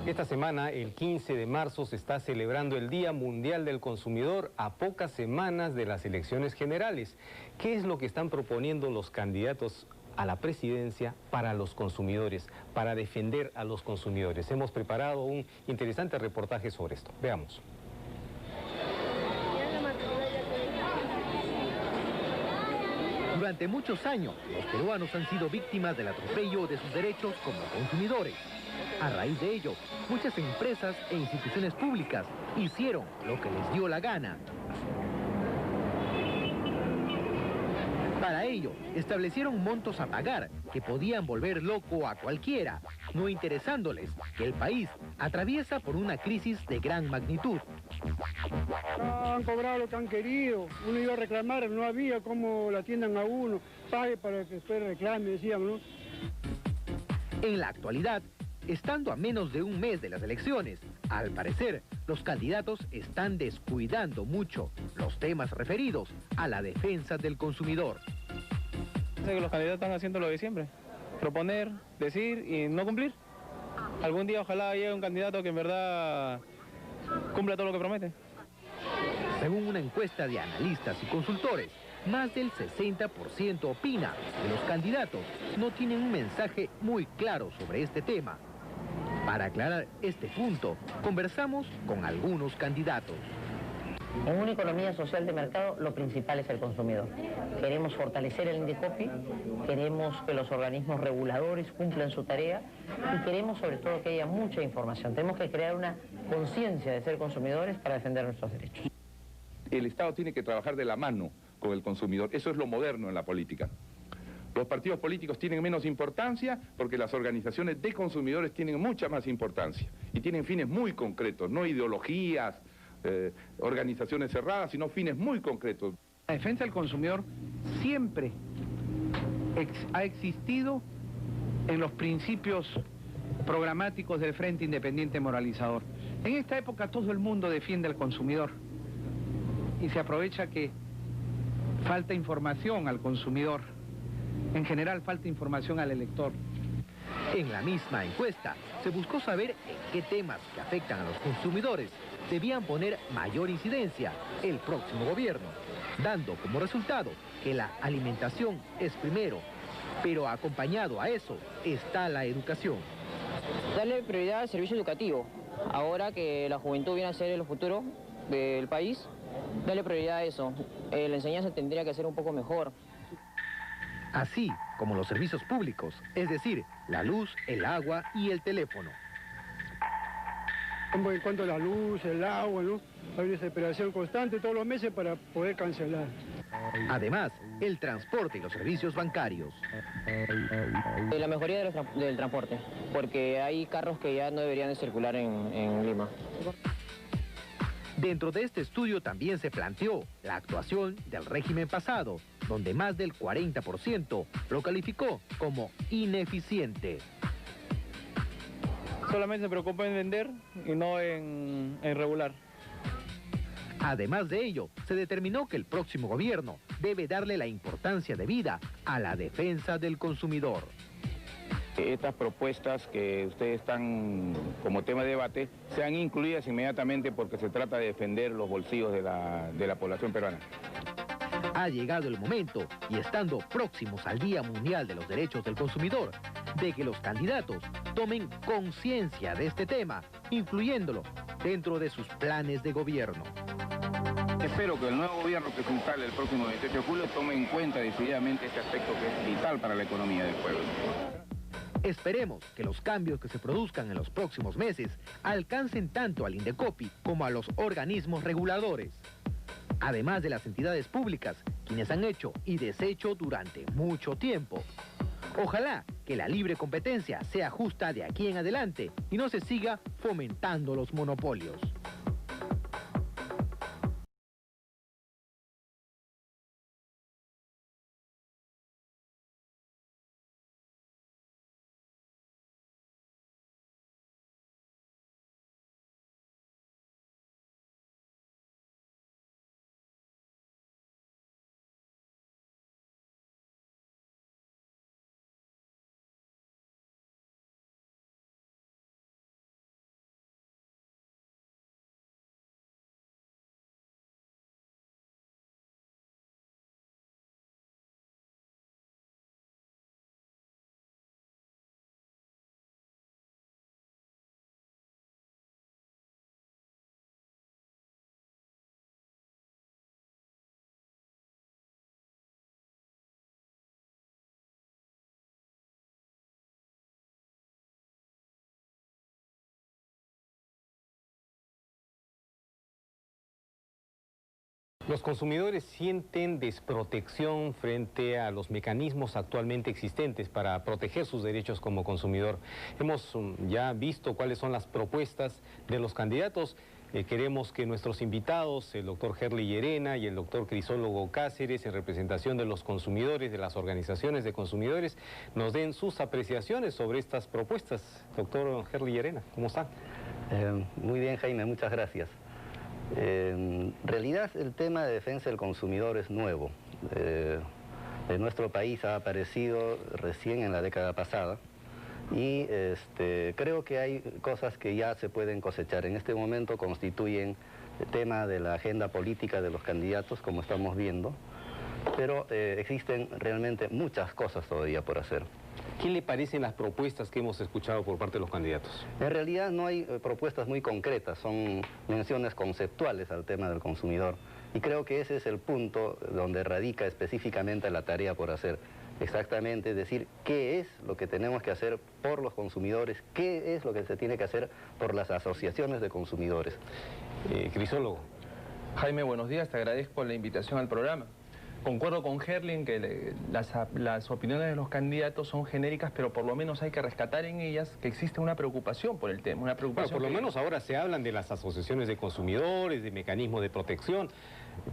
Esta semana, el 15 de marzo, se está celebrando el Día Mundial del Consumidor a pocas semanas de las elecciones generales. ¿Qué es lo que están proponiendo los candidatos a la presidencia para los consumidores, para defender a los consumidores? Hemos preparado un interesante reportaje sobre esto. Veamos. Durante muchos años, los peruanos han sido víctimas del atropello de sus derechos como consumidores. A raíz de ello, muchas empresas e instituciones públicas hicieron lo que les dio la gana. Para ello, establecieron montos a pagar que podían volver loco a cualquiera, no interesándoles que el país atraviesa por una crisis de gran magnitud. Han cobrado lo que han querido, uno iba a reclamar, no había cómo la atiendan a uno, pague para que después reclame, decíamos, ¿no? En la actualidad, estando a menos de un mes de las elecciones, al parecer, los candidatos están descuidando mucho los temas referidos a la defensa del consumidor. Sé que los candidatos están haciendo lo de siempre, proponer, decir y no cumplir. Algún día ojalá llegue un candidato que en verdad cumpla todo lo que promete. Según una encuesta de analistas y consultores, más del 60% opina que los candidatos no tienen un mensaje muy claro sobre este tema. Para aclarar este punto, conversamos con algunos candidatos. En una economía social de mercado, lo principal es el consumidor. Queremos fortalecer el Indecopi, queremos que los organismos reguladores cumplan su tarea y queremos sobre todo que haya mucha información. Tenemos que crear una conciencia de ser consumidores para defender nuestros derechos. El Estado tiene que trabajar de la mano con el consumidor. Eso es lo moderno en la política. Los partidos políticos tienen menos importancia porque las organizaciones de consumidores tienen mucha más importancia y tienen fines muy concretos, no ideologías, organizaciones cerradas, sino fines muy concretos. La defensa del consumidor siempre ha existido en los principios programáticos del Frente Independiente Moralizador. En esta época todo el mundo defiende al consumidor y se aprovecha que falta información al consumidor. En general falta información al elector. En la misma encuesta, se buscó saber en qué temas que afectan a los consumidores debían poner mayor incidencia el próximo gobierno, dando como resultado que la alimentación es primero, pero acompañado a eso está la educación. Darle prioridad al servicio educativo. Ahora que la juventud viene a ser el futuro del país, darle prioridad a eso. La enseñanza tendría que ser un poco mejor. Así como los servicios públicos, es decir, la luz, el agua y el teléfono. Como en cuanto a la luz, el agua, ¿no? Hay una desesperación constante todos los meses para poder cancelar. Además, el transporte y los servicios bancarios. La mejoría del transporte, porque hay carros que ya no deberían de circular en Lima. Dentro de este estudio también se planteó la actuación del régimen pasado, donde más del 40% lo calificó como ineficiente. Solamente se preocupa en vender y no en regular. Además de ello, se determinó que el próximo gobierno debe darle la importancia debida a la defensa del consumidor. Estas propuestas que ustedes están como tema de debate sean incluidas inmediatamente porque se trata de defender los bolsillos de la población peruana. Ha llegado el momento, y estando próximos al Día Mundial de los Derechos del Consumidor, de que los candidatos tomen conciencia de este tema, incluyéndolo dentro de sus planes de gobierno. Espero que el nuevo gobierno que se instale el próximo 28 de julio tome en cuenta decididamente este aspecto que es vital para la economía del pueblo. Esperemos que los cambios que se produzcan en los próximos meses alcancen tanto al Indecopi como a los organismos reguladores, además de las entidades públicas, quienes han hecho y deshecho durante mucho tiempo. Ojalá que la libre competencia sea justa de aquí en adelante y no se siga fomentando los monopolios. Los consumidores sienten desprotección frente a los mecanismos actualmente existentes para proteger sus derechos como consumidor. Hemos ya visto cuáles son las propuestas de los candidatos. Queremos que nuestros invitados, el doctor Herli Llerena y el doctor Crisólogo Cáceres, en representación de los consumidores, de las organizaciones de consumidores, nos den sus apreciaciones sobre estas propuestas. Doctor Herli Llerena, ¿cómo está? Muy bien, Jaime, muchas gracias. En realidad el tema de defensa del consumidor es nuevo. En nuestro país ha aparecido recién en la década pasada y creo que hay cosas que ya se pueden cosechar. En este momento constituyen el tema de la agenda política de los candidatos, como estamos viendo, pero existen realmente muchas cosas todavía por hacer. ¿Qué le parecen las propuestas que hemos escuchado por parte de los candidatos? En realidad no hay propuestas muy concretas, son menciones conceptuales al tema del consumidor. Y creo que ese es el punto donde radica específicamente la tarea por hacer. Exactamente, es decir, qué es lo que tenemos que hacer por los consumidores, qué es lo que se tiene que hacer por las asociaciones de consumidores. Crisólogo. Jaime, buenos días, te agradezco la invitación al programa. Concuerdo con Herli que las opiniones de los candidatos son genéricas, pero por lo menos hay que rescatar en ellas que existe una preocupación por el tema. Una preocupación por lo menos ahora se hablan de las asociaciones de consumidores, de mecanismos de protección.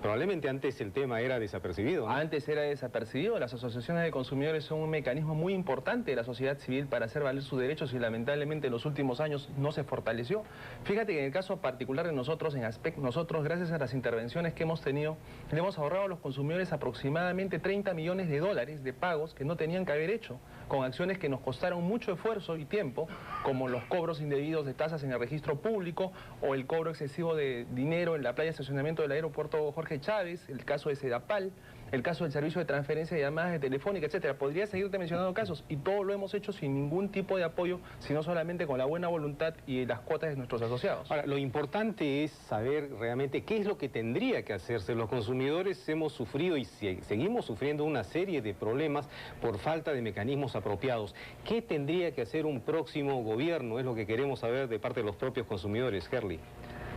Probablemente antes el tema era desapercibido, ¿no? Antes era desapercibido. Las asociaciones de consumidores son un mecanismo muy importante de la sociedad civil para hacer valer sus derechos y lamentablemente en los últimos años no se fortaleció. Fíjate que en el caso particular de nosotros, nosotros gracias a las intervenciones que hemos tenido, le hemos ahorrado a los consumidores aproximadamente 30 millones de dólares de pagos que no tenían que haber hecho, con acciones que nos costaron mucho esfuerzo y tiempo, como los cobros indebidos de tasas en el registro público o el cobro excesivo de dinero en la playa de estacionamiento del aeropuerto Jorge Chávez, el caso de Sedapal, el caso del servicio de transferencia de llamadas de telefónica, etcétera. Podría seguirte mencionando casos y todo lo hemos hecho sin ningún tipo de apoyo, sino solamente con la buena voluntad y las cuotas de nuestros asociados. Ahora, lo importante es saber realmente qué es lo que tendría que hacerse. Los consumidores hemos sufrido y seguimos sufriendo una serie de problemas por falta de mecanismos apropiados. ¿Qué tendría que hacer un próximo gobierno? Es lo que queremos saber de parte de los propios consumidores. Herli.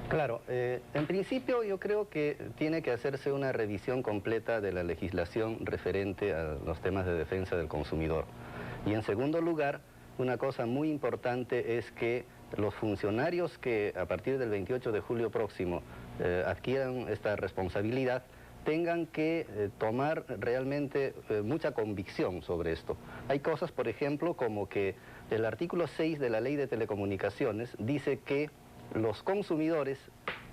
Claro, en principio yo creo que tiene que hacerse una revisión completa de la legislación referente a los temas de defensa del consumidor. Y en segundo lugar, una cosa muy importante es que los funcionarios que a partir del 28 de julio próximo adquieran esta responsabilidad tengan que tomar realmente mucha convicción sobre esto. Hay cosas, por ejemplo, como que el artículo 6 de la Ley de Telecomunicaciones dice que los consumidores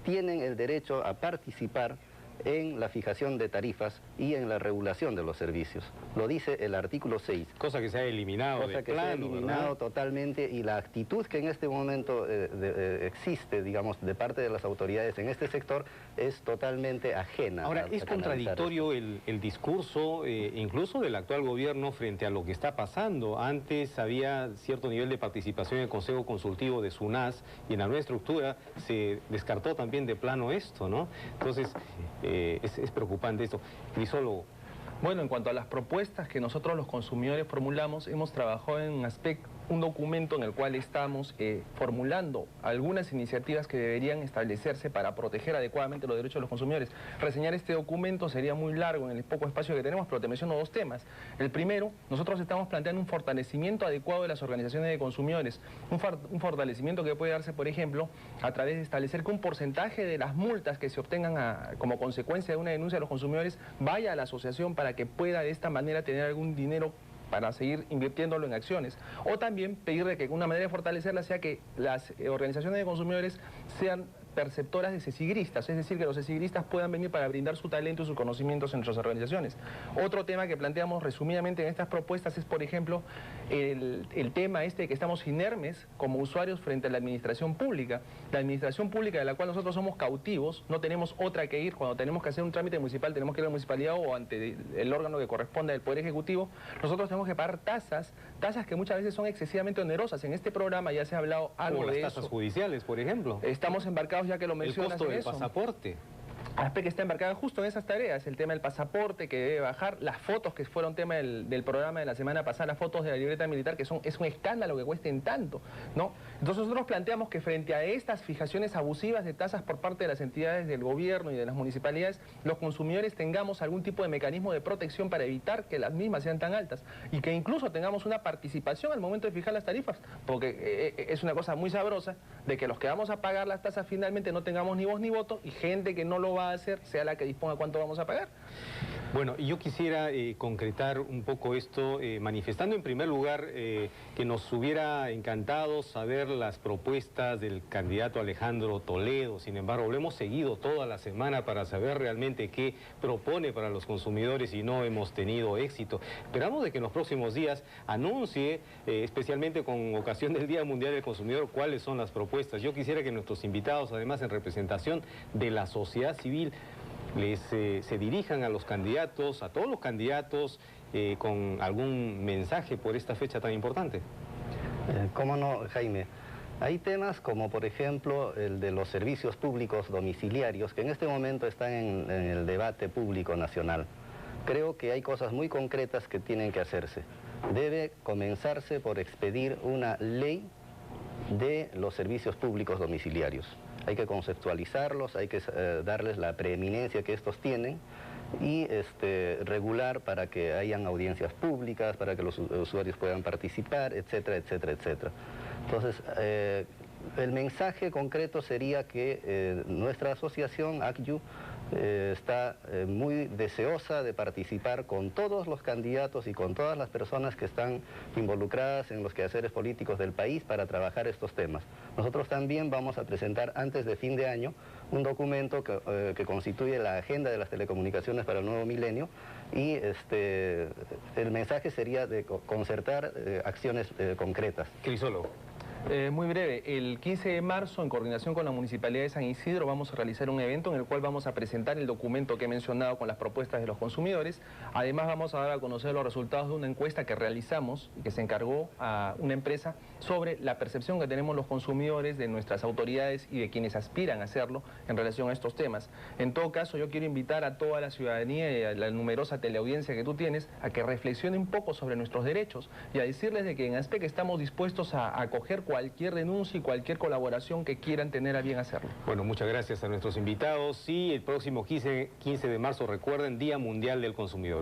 tienen el derecho a participar en la fijación de tarifas y en la regulación de los servicios. Lo dice el artículo 6. Cosa que se ha eliminado Cosa que se ha eliminado totalmente, y la actitud que en este momento existe, digamos, de parte de las autoridades en este sector es totalmente ajena. Ahora, es contradictorio el discurso incluso del actual gobierno frente a lo que está pasando. Antes había cierto nivel de participación en el Consejo Consultivo de SUNAS y en la nueva estructura se descartó también de plano esto, ¿no? Entonces, es preocupante esto. Crisólogo. Bueno, en cuanto a las propuestas que nosotros los consumidores formulamos, hemos trabajado en un documento en el cual estamos formulando algunas iniciativas que deberían establecerse para proteger adecuadamente los derechos de los consumidores. Reseñar este documento sería muy largo en el poco espacio que tenemos, pero te menciono dos temas. El primero, nosotros estamos planteando un fortalecimiento adecuado de las organizaciones de consumidores, un fortalecimiento que puede darse, por ejemplo, a través de establecer que un porcentaje de las multas que se obtengan como consecuencia de una denuncia de los consumidores vaya a la asociación para que pueda de esta manera tener algún dinero para seguir invirtiéndolo en acciones. O también pedirle que una manera de fortalecerla sea que las organizaciones de consumidores sean perceptoras de cesigristas, es decir, que los cesigristas puedan venir para brindar su talento y sus conocimientos en nuestras organizaciones. Otro tema que planteamos resumidamente en estas propuestas es, por ejemplo, el tema de que estamos inermes como usuarios frente a la administración pública. La administración pública de la cual nosotros somos cautivos, no tenemos otra que ir. Cuando tenemos que hacer un trámite municipal, tenemos que ir a la municipalidad o ante el órgano que corresponde del Poder Ejecutivo. Nosotros tenemos que pagar tasas que muchas veces son excesivamente onerosas. En este programa ya se ha hablado algo de eso. Las tasas judiciales, por ejemplo. Estamos embarcados, ya que lo mencionas, el costo del pasaporte. ASPEC está embarcada justo en esas tareas, el tema del pasaporte que debe bajar, las fotos que fueron tema del programa de la semana pasada, las fotos de la libreta militar, que es un escándalo que cuesten tanto, ¿no? Entonces nosotros planteamos que frente a estas fijaciones abusivas de tasas por parte de las entidades del gobierno y de las municipalidades, los consumidores tengamos algún tipo de mecanismo de protección para evitar que las mismas sean tan altas y que incluso tengamos una participación al momento de fijar las tarifas, porque es una cosa muy sabrosa de que los que vamos a pagar las tasas finalmente no tengamos ni voz ni voto y gente que no lo va a hacer sea la que disponga cuánto vamos a pagar. Bueno, y yo quisiera concretar un poco esto, manifestando en primer lugar que nos hubiera encantado saber las propuestas del candidato Alejandro Toledo. Sin embargo, lo hemos seguido toda la semana para saber realmente qué propone para los consumidores y no hemos tenido éxito. Esperamos de que en los próximos días anuncie, especialmente con ocasión del Día Mundial del Consumidor, cuáles son las propuestas. Yo quisiera que nuestros invitados, además en representación de la sociedad civil, se dirijan a los candidatos, a todos los candidatos, con algún mensaje por esta fecha tan importante. ¿Cómo no, Jaime? Hay temas como, por ejemplo, el de los servicios públicos domiciliarios, que en este momento están en el debate público nacional. Creo que hay cosas muy concretas que tienen que hacerse. Debe comenzarse por expedir una ley de los servicios públicos domiciliarios. Hay que conceptualizarlos, hay que darles la preeminencia que estos tienen y regular para que hayan audiencias públicas, para que los usuarios puedan participar, etcétera, etcétera, etcétera. Entonces, el mensaje concreto sería que nuestra asociación, ACYU, está muy deseosa de participar con todos los candidatos y con todas las personas que están involucradas en los quehaceres políticos del país para trabajar estos temas. Nosotros también vamos a presentar antes de fin de año un documento que constituye la agenda de las telecomunicaciones para el nuevo milenio y el mensaje sería de concertar acciones concretas. Crisólogo. Muy breve, el 15 de marzo, en coordinación con la Municipalidad de San Isidro, vamos a realizar un evento en el cual vamos a presentar el documento que he mencionado con las propuestas de los consumidores. Además, vamos a dar a conocer los resultados de una encuesta que realizamos y que se encargó a una empresa sobre la percepción que tenemos los consumidores de nuestras autoridades y de quienes aspiran a hacerlo en relación a estos temas. En todo caso, yo quiero invitar a toda la ciudadanía y a la numerosa teleaudiencia que tú tienes a que reflexione un poco sobre nuestros derechos y a decirles de que en ASPEC estamos dispuestos a acoger cualquier denuncia y cualquier colaboración que quieran tener a bien hacerlo. Bueno, muchas gracias a nuestros invitados y el próximo 15 de marzo, recuerden, Día Mundial del Consumidor.